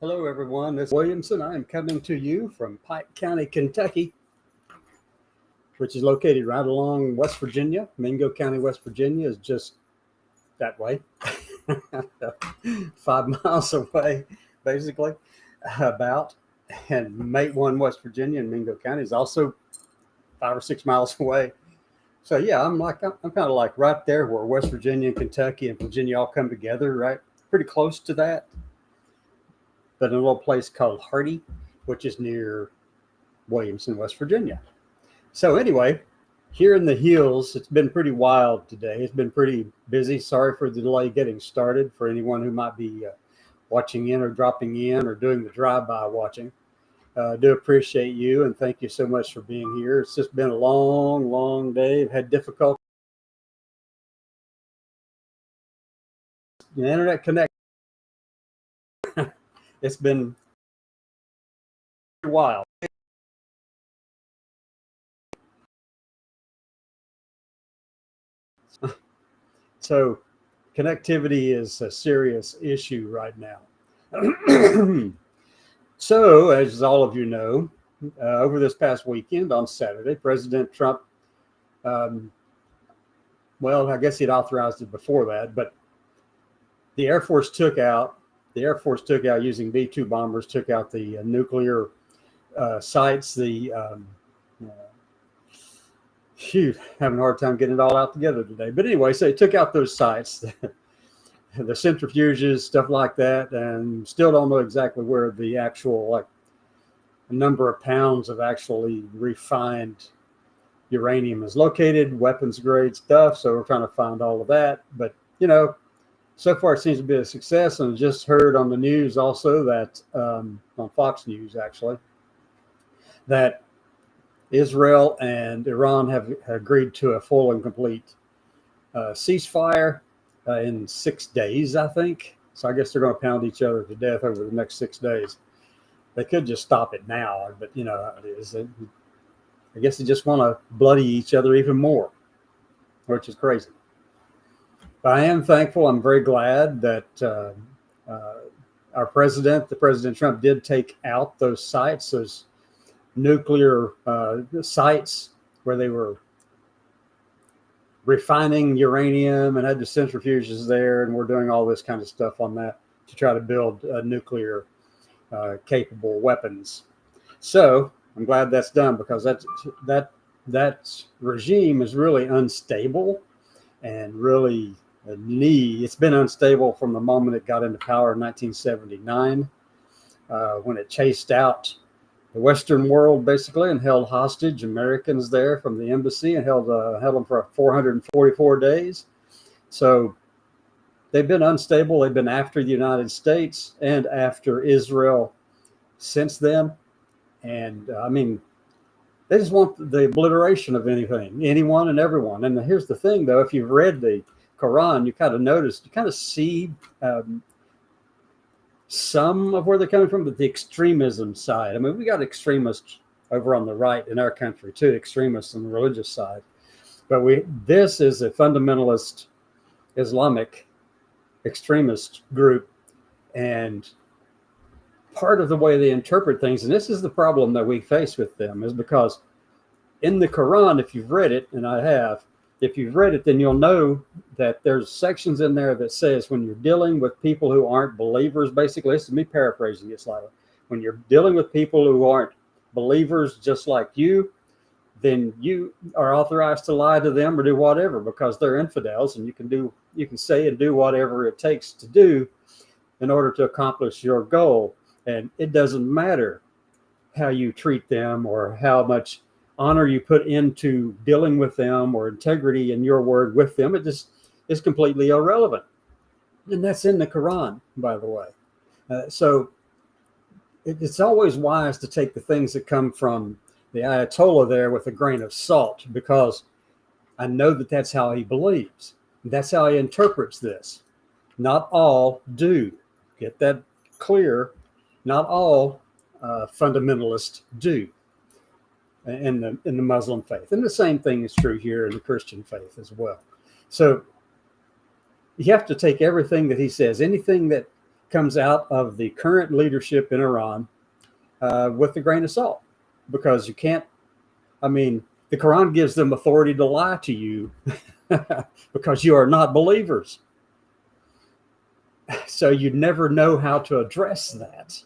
Hello, everyone. This is Williamson. I am coming to you from Pike County, Kentucky, which is located right along West Virginia. Mingo County, West Virginia is just that way, 5 miles away, basically, about. And Mate 1, West Virginia, and Mingo County is also 5 or 6 miles away. So yeah, I'm kind of like right there where West Virginia and Kentucky and Virginia all come together, right? Pretty close to that. But in a little place called Hardy, which is near Williamson, West Virginia. So anyway, here in the hills, it's been pretty wild today. It's been pretty busy. Sorry for the delay getting started for anyone who might be watching in or dropping in or doing the drive-by watching. I do appreciate you, and thank you so much for being here. It's just been a long, long day. I've had difficulty. The internet connection. It's been wild. So connectivity is a serious issue right now. So, as all of you know, over this past weekend on Saturday, President Trump, well, I guess he'd authorized it before that, but the Air Force took out using B-2 bombers, took out the nuclear sites, having a hard time getting it all out together today. But anyway, so they took out those sites, the centrifuges, stuff like that, and still don't know exactly where the actual number of pounds of actually refined uranium is located, weapons grade stuff. So we're trying to find all of that. But, so far it seems to be a success. And I just heard on the news also that, on Fox News actually, that Israel and Iran have agreed to a full and complete ceasefire in 6 days, I think. So I guess they're going to pound each other to death over the next 6 days. They could just stop it now, but you know how it is. I guess they just want to bloody each other even more, which is crazy. But I am thankful. I'm very glad that our President Trump, did take out those sites, those nuclear sites where they were refining uranium and had the centrifuges there, and we're doing all this kind of stuff on that to try to build nuclear capable weapons. So I'm glad that's done, because that regime is really unstable and really it's been unstable from the moment it got into power in 1979 when it chased out the Western world basically and held hostage Americans there from the embassy and held them for 444 days. So they've been unstable. They've been after the United States and after Israel since then. And I mean, they just want the obliteration of anyone and everyone. And here's the thing, though, if you've read the Quran, you kind of see some of where they're coming from, but the extremism side. I mean, we got extremists over on the right in our country too, extremists on the religious side. But this is a fundamentalist Islamic extremist group, and part of the way they interpret things, and this is the problem that we face with them, is because in the Quran, if you've read it, and I have, if you've read it, then you'll know that there's sections in there that says when you're dealing with people who aren't believers, basically, this is me paraphrasing it slightly, when you're dealing with people who aren't believers just like you, then you are authorized to lie to them or do whatever, because they're infidels, and you can say and do whatever it takes to do in order to accomplish your goal. And it doesn't matter how you treat them or how much honor you put into dealing with them or integrity in your word with them. It just is completely irrelevant. And that's in the Quran, by the way. So it's always wise to take the things that come from the Ayatollah there with a grain of salt, because I know that that's how he believes. That's how he interprets this. Not all do. Get that clear. Not all fundamentalists do in the Muslim faith. And the same thing is true here in the Christian faith as well. So you have to take everything that he says, anything that comes out of the current leadership in Iran with a grain of salt, because you can't, I mean, the Quran gives them authority to lie to you because you are not believers. So you never know how to address that.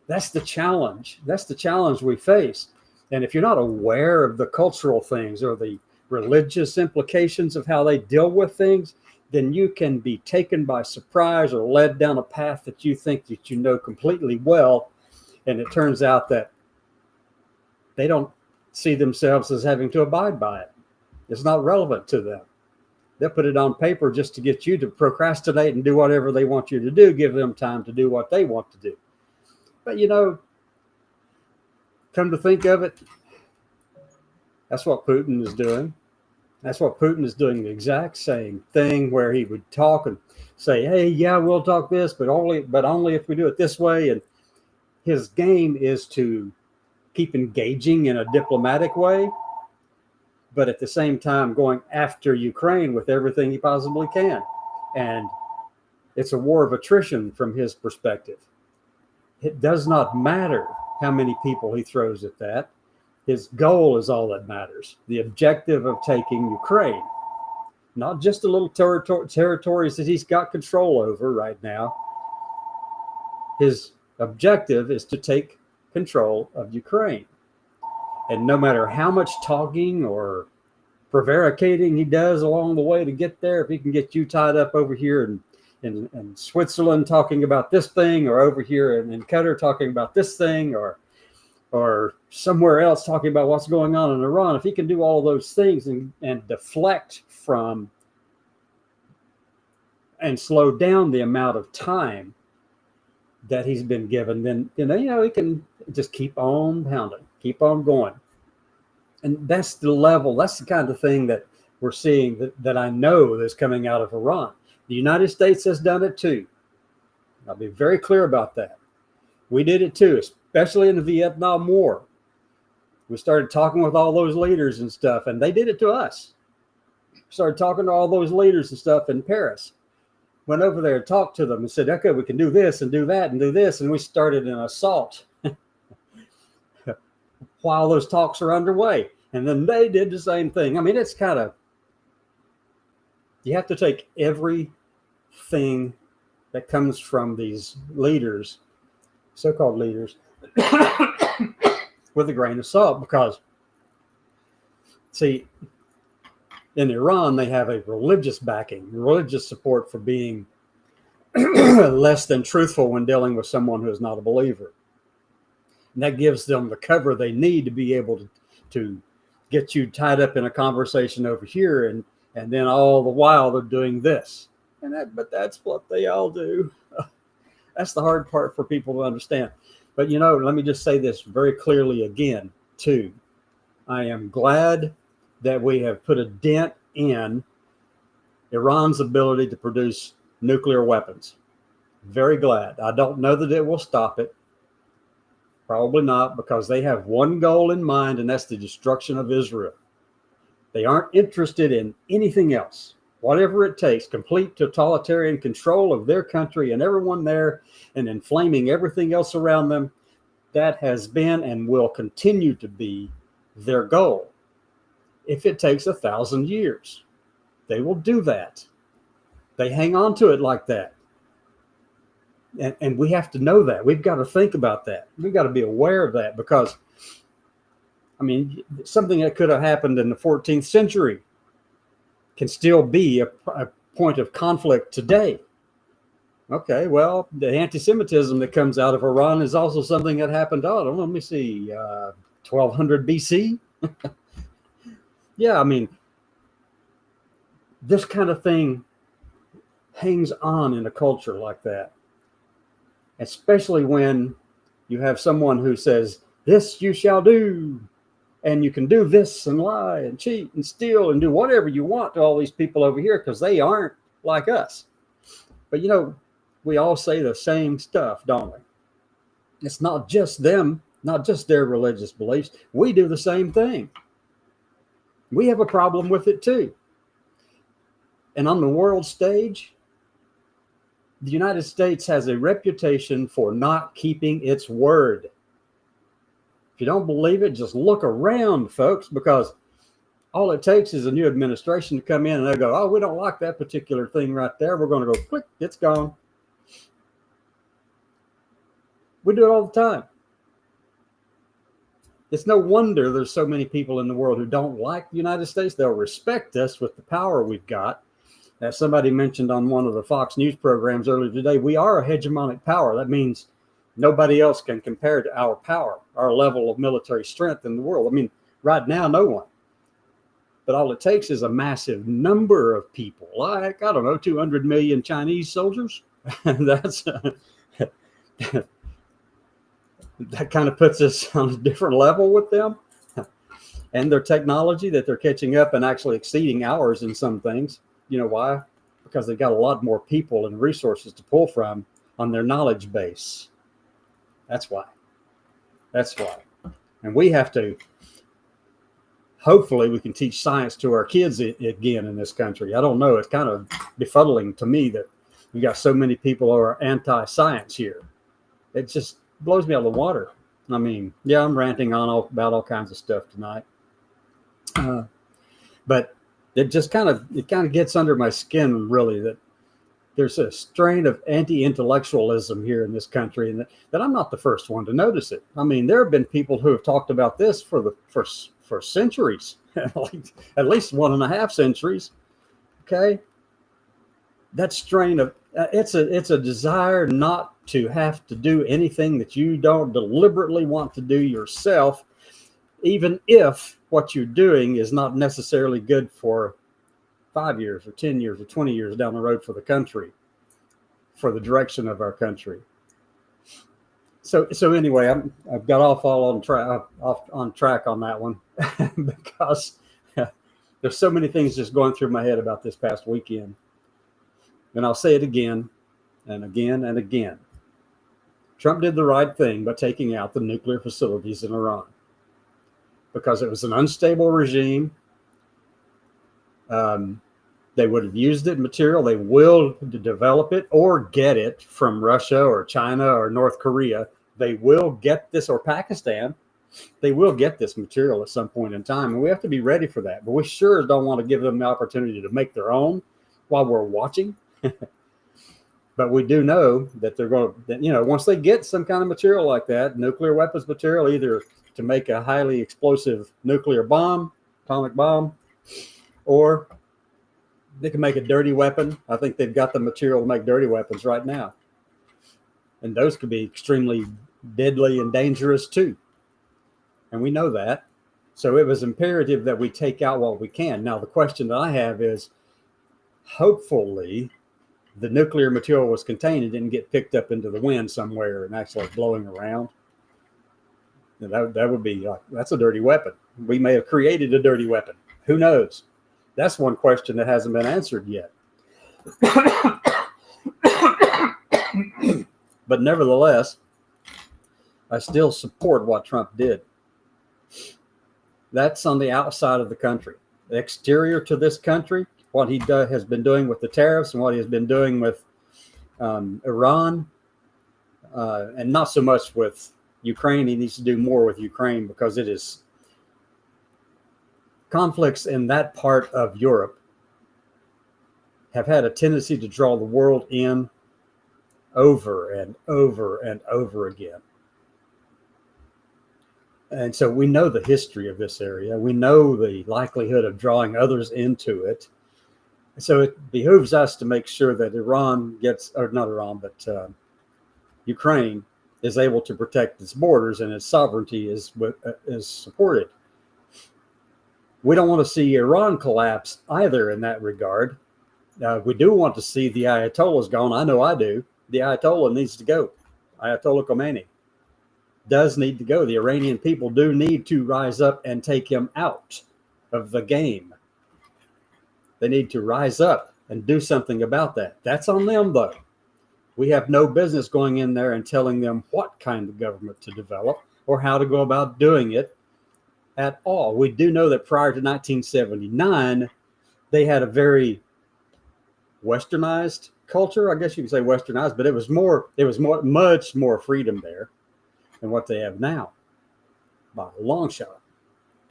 That's the challenge. That's the challenge we face. And if you're not aware of the cultural things or the religious implications of how they deal with things, then you can be taken by surprise or led down a path that you think that you know completely well. And it turns out that they don't see themselves as having to abide by it. It's not relevant to them. They'll put it on paper just to get you to procrastinate and do whatever they want you to do, give them time to do what they want to do. But, you know, come to think of it, that's what Putin is doing. That's what Putin is doing, the exact same thing, where he would talk and say, hey, yeah, we'll talk this, but only if we do it this way. And his game is to keep engaging in a diplomatic way, but at the same time going after Ukraine with everything he possibly can. And it's a war of attrition from his perspective. It does not matter how many people he throws at that. His goal is all that matters. The objective of taking Ukraine, not just the little territories that he's got control over right now. His objective is to take control of Ukraine. And no matter how much talking or prevaricating he does along the way to get there, if he can get you tied up over here in Switzerland talking about this thing, or over here in Qatar talking about this thing, or somewhere else talking about what's going on in Iran, if he can do all of those things and deflect from and slow down the amount of time that he's been given, then he can just keep on pounding, keep on going. And that's the level, that's the kind of thing that we're seeing that I know that's coming out of Iran. The United States has done it too. I'll be very clear about that. We did it too, especially in the Vietnam War. We started talking with all those leaders and stuff, and they did it to us. Started talking to all those leaders and stuff in Paris. Went over there and talked to them and said, okay, we can do this and do that and do this. And we started an assault while those talks are underway. And then they did the same thing. I mean, it's kind of, you have to take everything that comes from these leaders, so-called leaders, with a grain of salt, because, see, in Iran, they have a religious backing, religious support for being less than truthful when dealing with someone who is not a believer. And that gives them the cover they need to be able to get you tied up in a conversation over here, and then all the while they're doing this. But that's what they all do. That's the hard part for people to understand. But, let me just say this very clearly again, too. I am glad that we have put a dent in Iran's ability to produce nuclear weapons. Very glad. I don't know that it will stop it. Probably not, because they have one goal in mind, and that's the destruction of Israel. They aren't interested in anything else. Whatever it takes, complete totalitarian control of their country and everyone there, and inflaming everything else around them. That has been and will continue to be their goal. If it takes 1,000 years, they will do that. They hang on to it like that. And we have to know that. We've got to think about that. We've got to be aware of that, because, something that could have happened in the 14th century can still be a point of conflict today. Okay, well, the anti-Semitism that comes out of Iran is also something that happened, let me see, 1200 BC? Yeah, this kind of thing hangs on in a culture like that. Especially when you have someone who says, this you shall do, and you can do this and lie and cheat and steal and do whatever you want to all these people over here, because they aren't like us. But, we all say the same stuff, don't we? It's not just them, not just their religious beliefs. We do the same thing. We have a problem with it too. And on the world stage, The United States has a reputation for not keeping its word. If you don't believe it, just look around, folks, because all it takes is a new administration to come in and they go, oh, we don't like that particular thing right there. We're going to go click, it's gone. We do it all the time. It's no wonder there's so many people in the world who don't like the United States. They'll respect us with the power we've got. As somebody mentioned on one of the Fox News programs earlier today, we are a hegemonic power. That means nobody else can compare to our power, our level of military strength in the world. I mean, right now, no one. But all it takes is a massive number of people, like, I don't know, 200 million Chinese soldiers. That's that kind of puts us on a different level with them. And their technology that they're catching up and actually exceeding ours in some things. You know why? Because they've got a lot more people and resources to pull from on their knowledge base. That's why. That's why. And we have to, hopefully we can teach science to our kids again in this country. I don't know. It's kind of befuddling to me that we got so many people who are anti-science here. It just blows me out of the water. I mean, yeah, I'm ranting on about all kinds of stuff tonight. But it just kind of gets under my skin, really, that there's a strain of anti-intellectualism here in this country, and that I'm not the first one to notice it. I mean, there have been people who have talked about this for centuries, like at least 1.5 centuries. Okay, that strain of it's a desire not to have to do anything that you don't deliberately want to do yourself, even if what you're doing is not necessarily good for 5 years or 10 years or 20 years down the road for the country, for the direction of our country. So anyway, I've got off on track on that one because there's so many things just going through my head about this past weekend. And I'll say it again and again and again. Trump did the right thing by taking out the nuclear facilities in Iran because it was an unstable regime. They would have used it material. They will develop it or get it from Russia or China or North Korea. They will get this, or Pakistan. They will get this material at some point in time. And we have to be ready for that. But we sure don't want to give them the opportunity to make their own while we're watching. But we do know that they're going to, once they get some kind of material like that, nuclear weapons material, either to make a highly explosive nuclear bomb, atomic bomb, or they can make a dirty weapon. I think they've got the material to make dirty weapons right now. And those could be extremely deadly and dangerous too. And we know that. So it was imperative that we take out what we can. Now, the question that I have is, hopefully the nuclear material was contained and didn't get picked up into the wind somewhere and actually blowing around. That would be like, that's a dirty weapon. We may have created a dirty weapon. Who knows? That's one question that hasn't been answered yet. But nevertheless, I still support what Trump did. That's on the outside of the country. The exterior to this country, what he has been doing with the tariffs and what he has been doing with Iran, and not so much with Ukraine. He needs to do more with Ukraine because it is conflicts in that part of Europe have had a tendency to draw the world in over and over and over again. And so we know the history of this area. We know the likelihood of drawing others into it. So it behooves us to make sure that Ukraine is able to protect its borders and its sovereignty is supported. We don't want to see Iran collapse either in that regard. We do want to see the Ayatollahs gone. I know I do. The Ayatollah needs to go. Ayatollah Khomeini does need to go. The Iranian people do need to rise up and take him out of the game. They need to rise up and do something about that. That's on them, though. We have no business going in there and telling them what kind of government to develop or how to go about doing it at all. We do know that prior to 1979, they had a very westernized culture. I guess you could say westernized, but it was much more freedom there than what they have now by a long shot.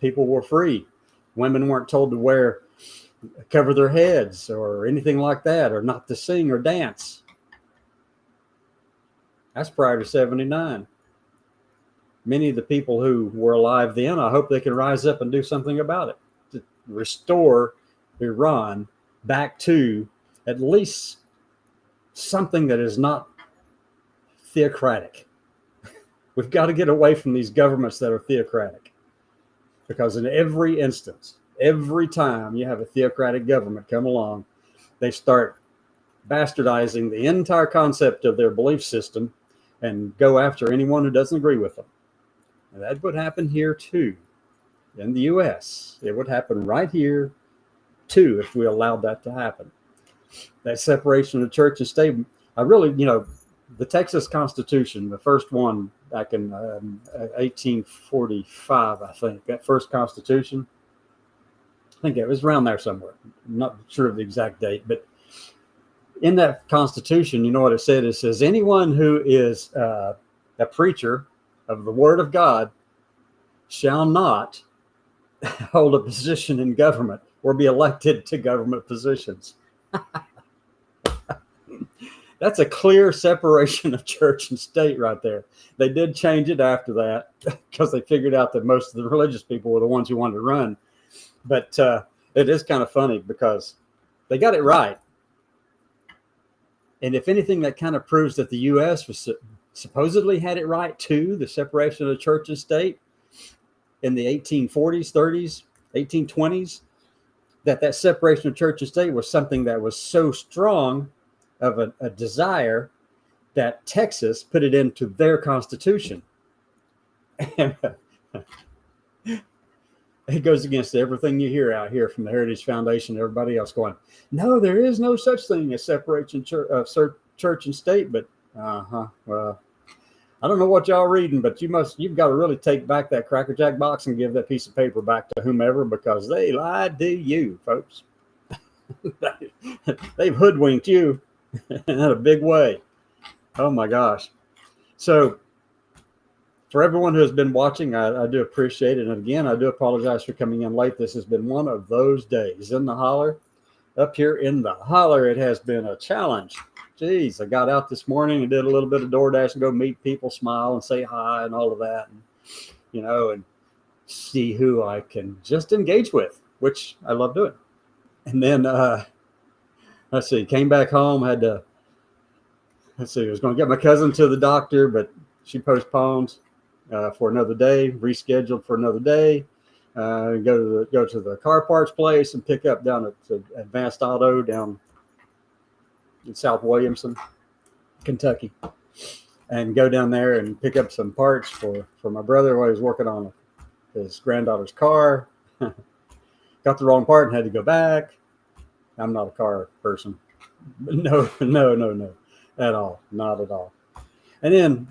People were free. Women weren't told to cover their heads or anything like that, or not to sing or dance. That's prior to 79. Many of the people who were alive then, I hope they can rise up and do something about it to restore Iran back to at least something that is not theocratic. We've got to get away from these governments that are theocratic, because in every instance, every time you have a theocratic government come along, they start bastardizing the entire concept of their belief system and go after anyone who doesn't agree with them. And that would happen here too, in the U.S. It would happen right here too if we allowed that to happen. That separation of church and state, the Texas Constitution, the first one back in 1845, I think, that first Constitution, I think it was around there somewhere. I'm not sure of the exact date, but in that Constitution, you know what it said? It says, anyone who is a preacher of the Word of God shall not hold a position in government or be elected to government positions. That's a clear separation of church and state right there. They did change it after that because they figured out that most of the religious people were the ones who wanted to run. But it is kind of funny because they got it right. And if anything, that kind of proves that the U.S. was supposedly had it right too, the separation of church and state in the 1840s, 30s, 1820s, that separation of church and state was something that was so strong of a desire that Texas put it into their constitution. And it goes against everything you hear out here from the Heritage Foundation and everybody else going, no, there is no such thing as separation of church and state. But well, I don't know what y'all reading, but you've got to really take back that Cracker Jack box and give that piece of paper back to whomever, because they lied to you, folks. They've hoodwinked you in a big way. Oh my gosh. So for everyone who has been watching, I do appreciate it. And again, I do apologize for coming in late. This has been one of those days in the holler. Up here in the holler, it has been a challenge. Geez, I got out this morning and did a little bit of DoorDash and go meet people, smile and say hi and all of that. And, and see who I can just engage with, which I love doing. And then, let's see, came back home, I was going to get my cousin to the doctor, but she postponed for another day, rescheduled for another day. Go to the car parts place and pick up down at Advanced Auto down in South Williamson, Kentucky, and go down there and pick up some parts for my brother while he was working on his granddaughter's car. Got the wrong part and had to go back. I'm not a car person. No, at all. Not at all. And then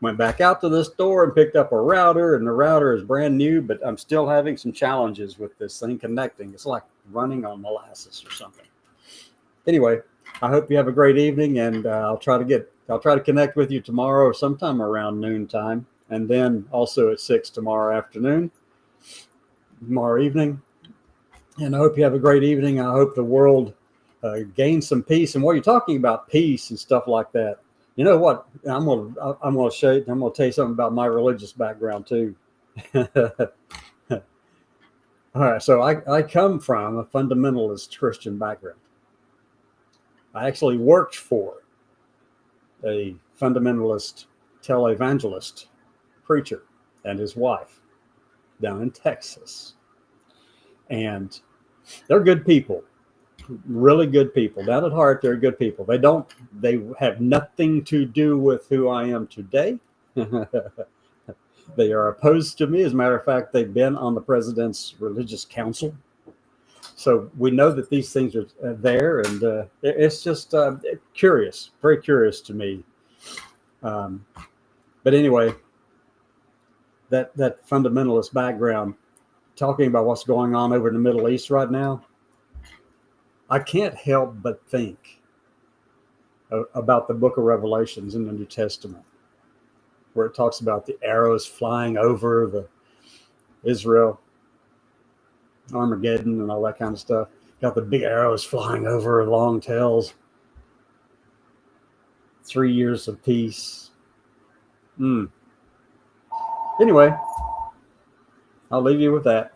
went back out to the store and picked up a router, and the router is brand new, but I'm still having some challenges with this thing connecting. It's like running on molasses or something. Anyway, I hope you have a great evening, and I'll try to connect with you tomorrow sometime around noontime, and then also at 6 tomorrow evening. And I hope you have a great evening. I hope the world gains some peace. And while you're talking about peace and stuff like that, you know what? I'm gonna tell you something about my religious background too. All right, so I come from a fundamentalist Christian background. I actually worked for a fundamentalist televangelist preacher and his wife down in Texas. And they're good people, really good people. Down at heart, they're good people. They have nothing to do with who I am today. They are opposed to me. As a matter of fact, they've been on the president's religious council. So we know that these things are there, and it's just curious, very curious to me. But anyway, that fundamentalist background, talking about what's going on over in the Middle East right now, I can't help but think about the book of Revelations in the New Testament, where it talks about the arrows flying over the Israel, Armageddon, and all that kind of stuff. Got the big arrows flying over, long tails. 3 years of peace. Anyway, I'll leave you with that.